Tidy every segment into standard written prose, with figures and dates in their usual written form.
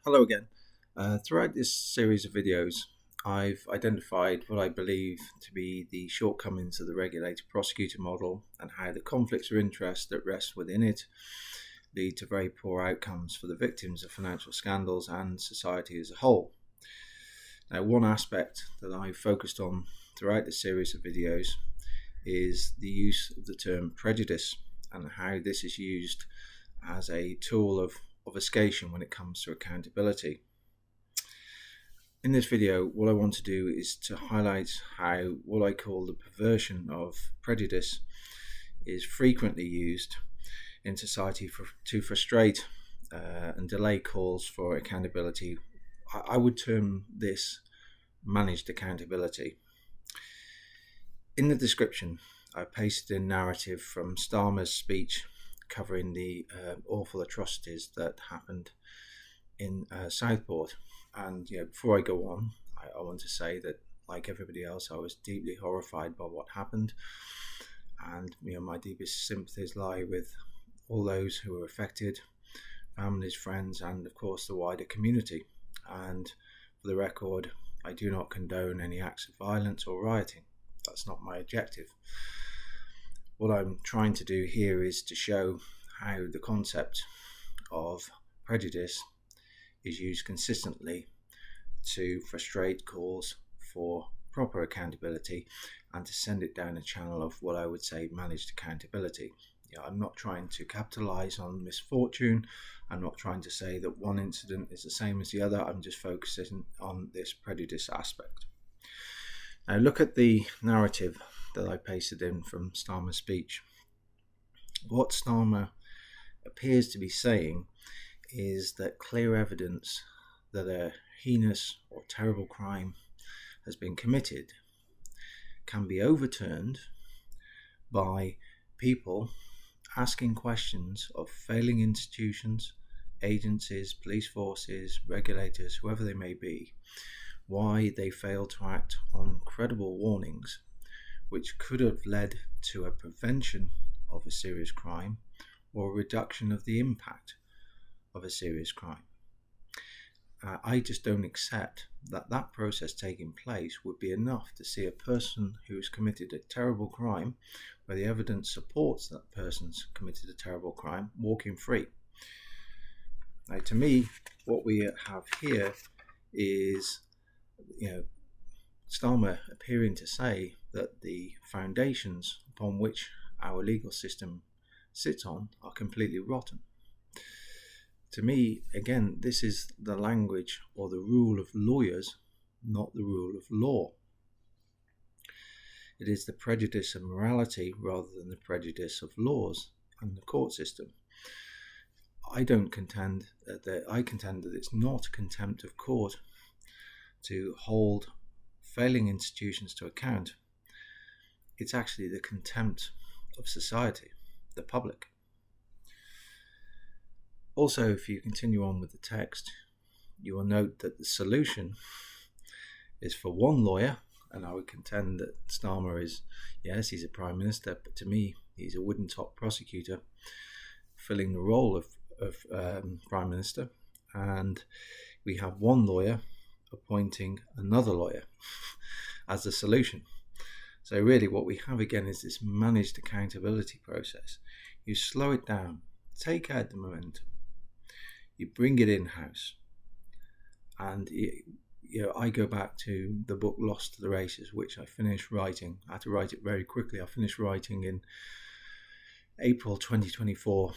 Hello again. Throughout this series of videos, I've identified what I believe to be the shortcomings of the regulated prosecutor model and how the conflicts of interest that rest within it lead to very poor outcomes for the victims of financial scandals and society as a whole. Now, one aspect that I've focused on throughout the series of videos is the use of the term prejudice and how this is used as a tool of obfuscation when it comes to accountability. In this video, what I want to do is to highlight how what I call the perversion of prejudice is frequently used in society to frustrate and delay calls for accountability. I would term this managed accountability. In the description, I pasted in narrative from Starmer's speech covering the awful atrocities that happened in Southport. And before I go on, I want to say that, like everybody else, I was deeply horrified by what happened, and my deepest sympathies lie with all those who were affected, families, friends, and of course the wider community. And for the record, I do not condone any acts of violence or rioting. That's not my objective. What I'm trying to do here is to show how the concept of prejudice is used consistently to frustrate calls for proper accountability and to send it down a channel of what I would say managed accountability. I'm not trying to capitalize on misfortune. I'm not trying to say that one incident is the same as the other. I'm just focusing on this prejudice aspect. Now look at the narrative that I pasted in from Starmer's speech. What Starmer appears to be saying is that clear evidence that a heinous or terrible crime has been committed can be overturned by people asking questions of failing institutions, agencies, police forces, regulators, whoever they may be, why they failed to act on credible warnings which could have led to a prevention of a serious crime or a reduction of the impact of a serious crime. I just don't accept that that process taking place would be enough to see a person who's committed a terrible crime, where the evidence supports that person's committed a terrible crime, walking free. Now, to me, what we have here is, Starmer appearing to say that the foundations upon which our legal system sits on are completely rotten. To me, again, this is the language or the rule of lawyers, not the rule of law. It is the prejudice of morality rather than the prejudice of laws and the court system. I contend that it's not contempt of court to hold failing institutions to account. It's actually the contempt of society, the public. Also, if you continue on with the text, you will note that the solution is for one lawyer, and I would contend that Starmer is, yes, he's a prime minister, but to me, he's a wooden top prosecutor filling the role of prime minister, and we have one lawyer appointing another lawyer as the solution. So really what we have again is this managed accountability process. You slow it down, take out the momentum, you bring it in-house, and I go back to the book Lost to the Races, which I finished writing. I had to write it very quickly. I finished writing in April 2024,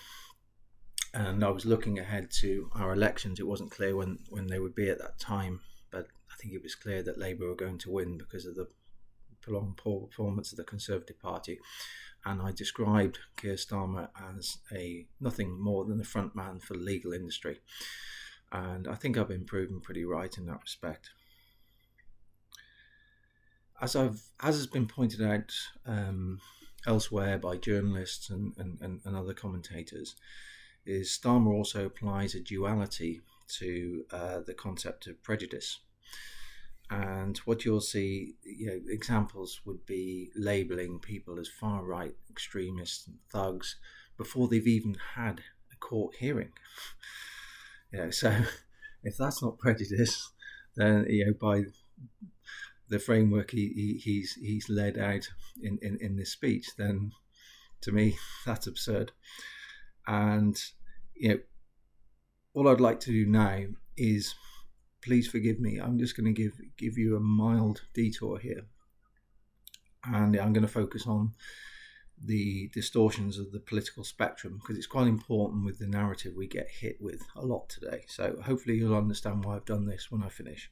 and I was looking ahead to our elections. It wasn't clear when they would be at that time, but I think it was clear that Labour were going to win because of the prolonged poor performance of the Conservative Party. And I described Keir Starmer as nothing more than the front man for the legal industry. And I think I've been proven pretty right in that respect. As has been pointed out elsewhere by journalists and other commentators, is Starmer also applies a duality to the concept of prejudice. And what you'll see, examples would be labelling people as far-right extremists and thugs before they've even had a court hearing. So if that's not prejudice, then by the framework he's laid out in this speech, then to me that's absurd. And all I'd like to do now is, please forgive me, I'm just going to give you a mild detour here, and I'm going to focus on the distortions of the political spectrum, because it's quite important with the narrative we get hit with a lot today. So hopefully you'll understand why I've done this when I finish.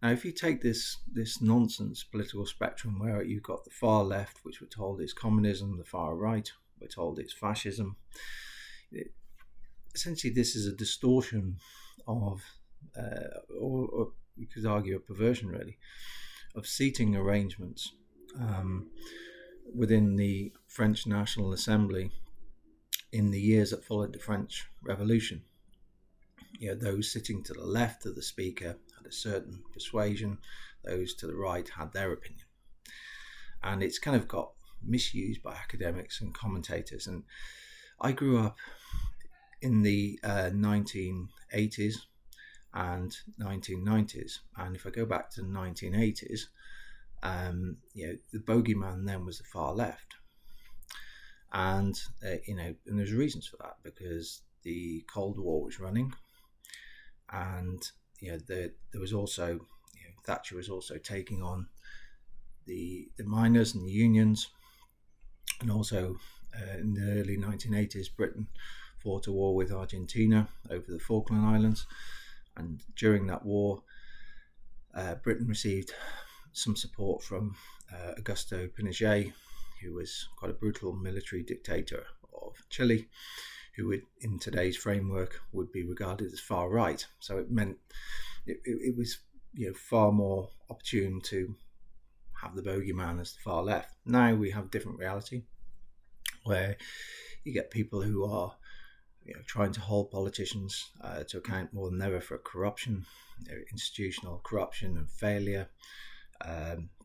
Now, if you take this nonsense political spectrum where you've got the far left, which we're told is communism, the far right, we're told it's fascism, essentially this is a distortion of, or you could argue a perversion really, of seating arrangements within the French National Assembly in the years that followed the French Revolution. Those sitting to the left of the speaker had a certain persuasion, those to the right had their opinion. And it's kind of got misused by academics and commentators. And I grew up in the 1980s and 1990s. And if I go back to the 1980s, the bogeyman then was the far left. And, and there's reasons for that, because the Cold War was running. And there was also Thatcher was also taking on the miners and the unions, and also in the early 1980s Britain fought a war with Argentina over the Falkland Islands, and during that war Britain received some support from Augusto Pinochet, who was quite a brutal military dictator of Chile, who would, in today's framework, would be regarded as far right. So it meant it was far more opportune to have the bogeyman as the far left. Now we have a different reality, where you get people who are trying to hold politicians to account more than ever for corruption, institutional corruption and failure,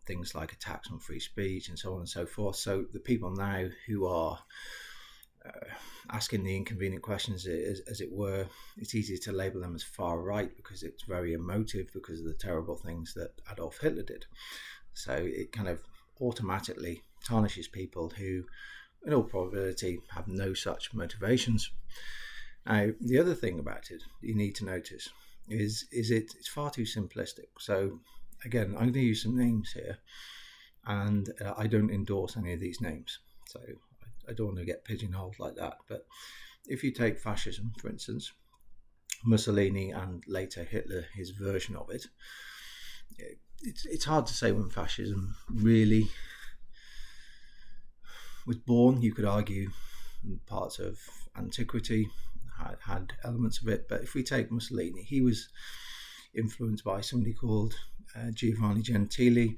things like attacks on free speech and so on and so forth. So the people now who are asking the inconvenient questions, as it were, it's easy to label them as far right because it's very emotive because of the terrible things that Adolf Hitler did. So it kind of automatically tarnishes people who, in all probability, have no such motivations. Now, the other thing about it you need to notice is it's far too simplistic. So again, I'm going to use some names here, and I don't endorse any of these names. So I don't want to get pigeonholed like that. But if you take fascism, for instance, Mussolini and later Hitler, his version of it, it's hard to say when fascism really was born. You could argue parts of antiquity had elements of it, but if we take Mussolini, he was influenced by somebody called Giovanni Gentili,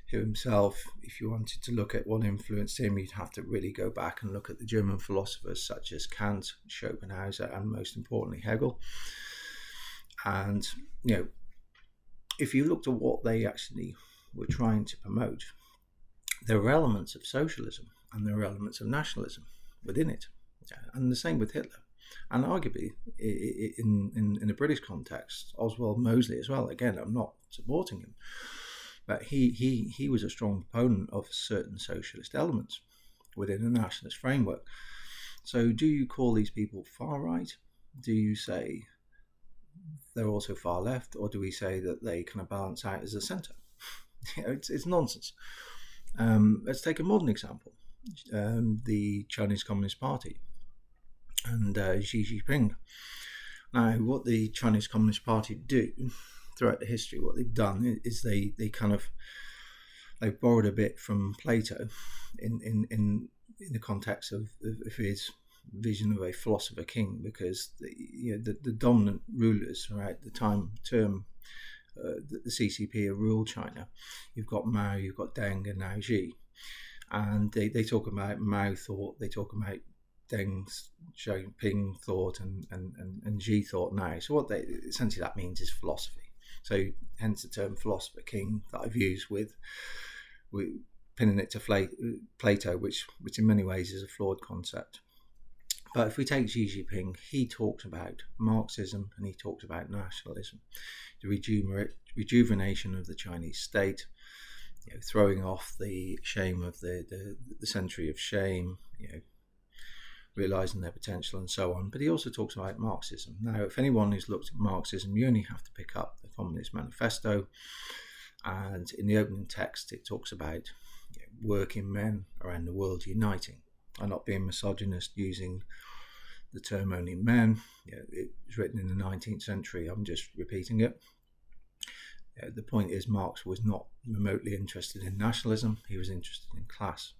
who himself, if you wanted to look at what influenced him, you'd have to really go back and look at the German philosophers such as Kant, Schopenhauer, and most importantly Hegel. And if you looked at what they actually were trying to promote, there were elements of socialism and there were elements of nationalism within it, and the same with Hitler. And arguably, in the British context, Oswald Mosley as well. Again, I'm not supporting him, but he was a strong proponent of certain socialist elements within a nationalist framework. So do you call these people far right? Do you say they're also far left? Or do we say that they kind of balance out as a centre? It's nonsense. Let's take a modern example. The Chinese Communist Party and Xi Jinping. Now, what the Chinese Communist Party do throughout the history, what they've done is they've borrowed a bit from Plato in the context of his vision of a philosopher king, because the dominant rulers throughout the term the CCP have ruled China. You've got Mao, you've got Deng, and now Xi, and they talk about Mao thought, they talk about Deng Xiaoping thought, and Xi thought now. So what essentially that means is philosophy. So hence the term philosopher king that I've used with pinning it to Plato, which in many ways is a flawed concept. But if we take Xi Jinping, he talked about Marxism and he talked about nationalism, the rejuvenation of the Chinese state, throwing off the shame of the century of shame, realizing their potential and so on. But he also talks about Marxism. Now, if anyone who's looked at Marxism, you only have to pick up the Communist Manifesto, and in the opening text it talks about working men around the world uniting. I'm not being misogynist using the term only men. It was written in the 19th century. I'm just repeating it. The point is, Marx was not remotely interested in nationalism. He was interested in class.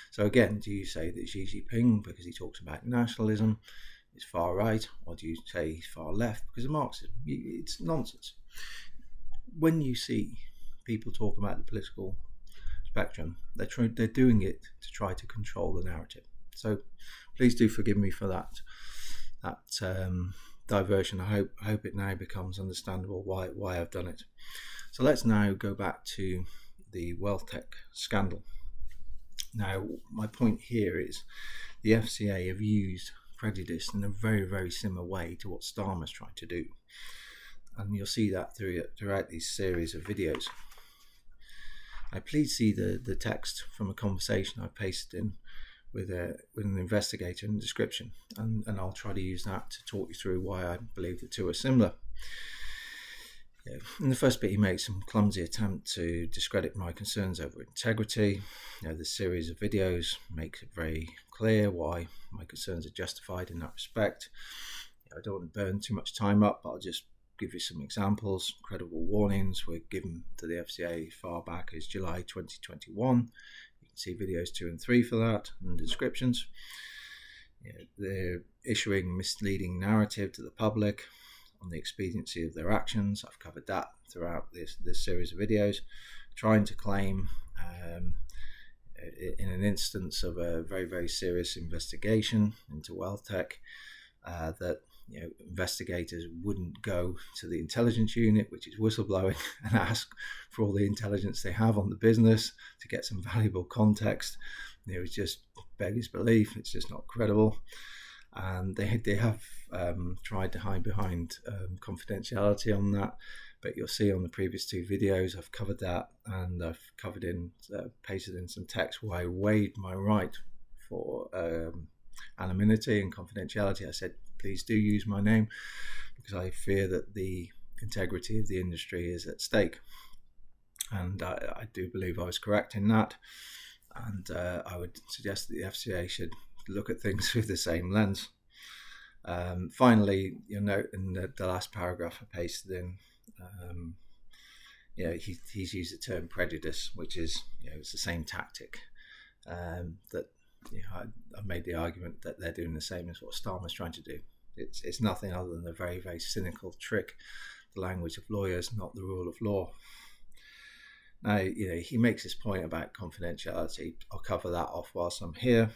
So again, do you say that Xi Jinping, because he talks about nationalism, is far right, or do you say he's far left because of Marxism? It's nonsense. When you see people talk about the political spectrum, they're doing it to try to control the narrative. So please do forgive me for that diversion. I hope it now becomes understandable why I've done it. So let's now go back to the wealth tech scandal. Now, my point here is the FCA have used prejudice in a very, very similar way to what Starmer's trying to do. And you'll see that throughout these series of videos. Now, please see the text from a conversation I pasted in with an investigator in the description. And I'll try to use that to talk you through why I believe the two are similar. In the first bit, he makes some clumsy attempt to discredit my concerns over integrity. This series of videos makes it very clear why my concerns are justified in that respect. I don't want to burn too much time up, but I'll just give you some examples. Credible warnings were given to the FCA far back as July 2021. You can see videos 2 and 3 for that and descriptions. They're issuing misleading narrative to the public on the expediency of their actions. I've covered that throughout this series of videos, trying to claim in an instance of a very, very serious investigation into wealth tech that investigators wouldn't go to the intelligence unit, which is whistleblowing, and ask for all the intelligence they have on the business to get some valuable context. It just beggars belief. It's just not credible. And they have tried to hide behind confidentiality on that, but you'll see on the previous 2 videos I've covered that, and I've pasted in some text where I waived my right for anonymity and confidentiality. I said, please do use my name because I fear that the integrity of the industry is at stake, and I do believe I was correct in that, and I would suggest that the FCA should look at things through the same lens. Finally, you'll note in the last paragraph I pasted in, he's used the term prejudice, which is it's the same tactic that I made the argument that they're doing the same as what Starmer's trying to do. It's nothing other than a very, very cynical trick, the language of lawyers, not the rule of law. Now, he makes this point about confidentiality. I'll cover that off whilst I'm here.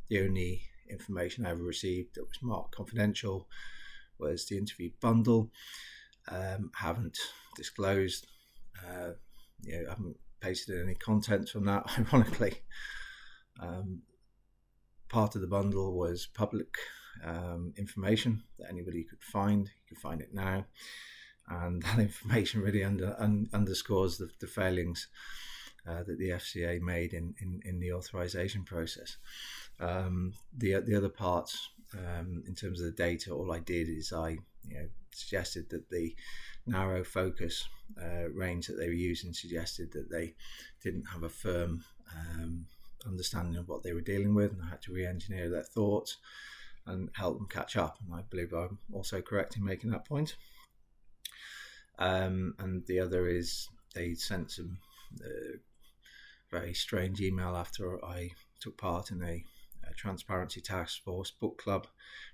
The only information I ever received that was marked confidential was the interview bundle. Haven't disclosed, I haven't pasted any content from that, ironically. Part of the bundle was public information that anybody could find. You can find it now. And that information really underscores the failings that the FCA made in the authorization process. The other parts, in terms of the data, all I did is I suggested that the narrow focus range that they were using suggested that they didn't have a firm understanding of what they were dealing with, and I had to re-engineer their thoughts and help them catch up. And I believe I'm also correct in making that point. And the other is they sent some very strange email after I took part in a Transparency Task Force book club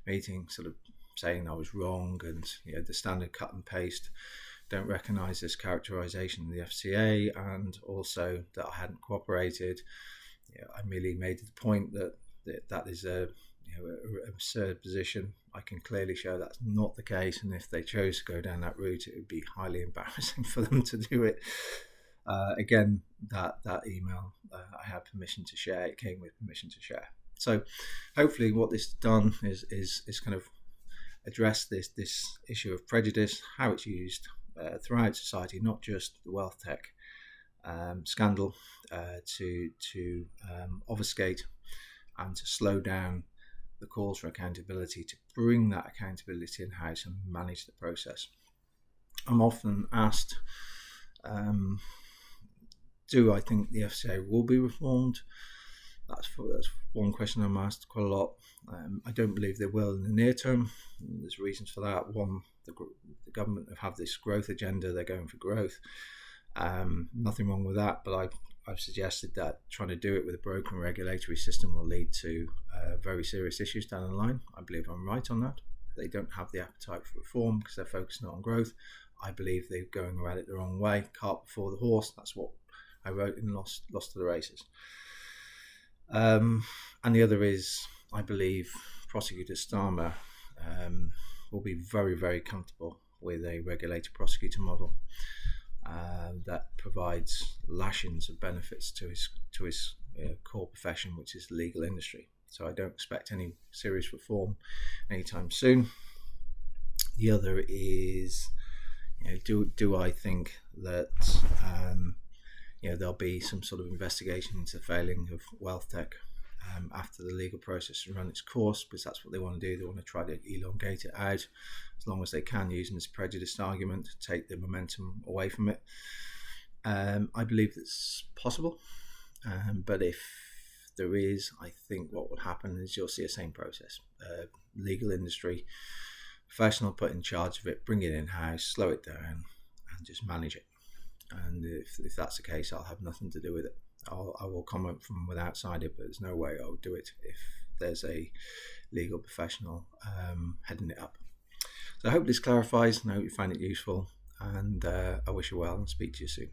meeting, sort of saying I was wrong, and the standard cut and paste, don't recognise this characterisation of the FCA, and also that I hadn't cooperated. I merely made the point that is a absurd position. I can clearly show that's not the case, and if they chose to go down that route, it would be highly embarrassing for them to do it. Again, that email I had permission to share. It came with permission to share. So hopefully what this has done is kind of address this issue of prejudice, how it's used throughout society, not just the wealth tech scandal, to obfuscate and to slow down the calls for accountability, to bring that accountability in-house and manage the process. I'm often asked, do I think the FCA will be reformed? That's one question I'm asked quite a lot. I don't believe they will in the near term. There's reasons for that. One, the government have this growth agenda. They're going for growth. Nothing wrong with that, but I've suggested that trying to do it with a broken regulatory system will lead to very serious issues down the line. I believe I'm right on that. They don't have the appetite for reform because they're focusing on growth. I believe they're going about it the wrong way. Cart before the horse. That's what I wrote in Lost to the Races. And the other is, I believe Prosecutor Starmer will be very, very comfortable with a regulated prosecutor model that provides lashings of benefits to his core profession, which is the legal industry. So I don't expect any serious reform anytime soon. The other is, do I think that there'll be some sort of investigation into the failing of wealth tech after the legal process has run its course, because that's what they want to do. They want to try to elongate it out as long as they can, using this prejudice argument to take the momentum away from it. I believe it's possible, but if there is, I think what will happen is you'll see the same process. Legal industry professional put in charge of it, bring it in-house, slow it down, and just manage it. And if that's the case, I'll have nothing to do with it. I will comment from outside it, but there's no way I'll do it if there's a legal professional heading it up. So I hope this clarifies, and I hope you find it useful, and I wish you well and speak to you soon.